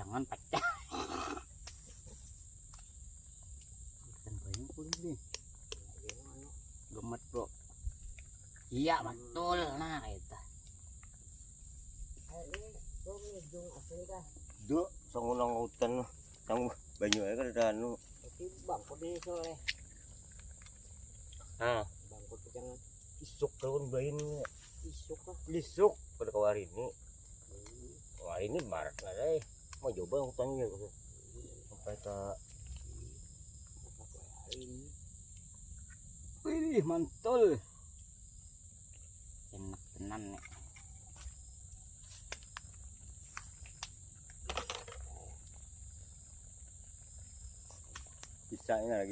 Jangan pecah. Ikan banyak kulit nih. Gemet bro. Iya betul. Nah itu. Duk, sang unang hutan sang banyu aja kan anu. Bangkot ini soleh. Nah, Bangkot jangan isuk kalau bayin isuk lah. isuk pada kawari ini. Kawari ini barat lah deh. Mau coba hutannya gitu. Sampai ke Ini Wih mantul. Enak tenan nih. bisa ini lagi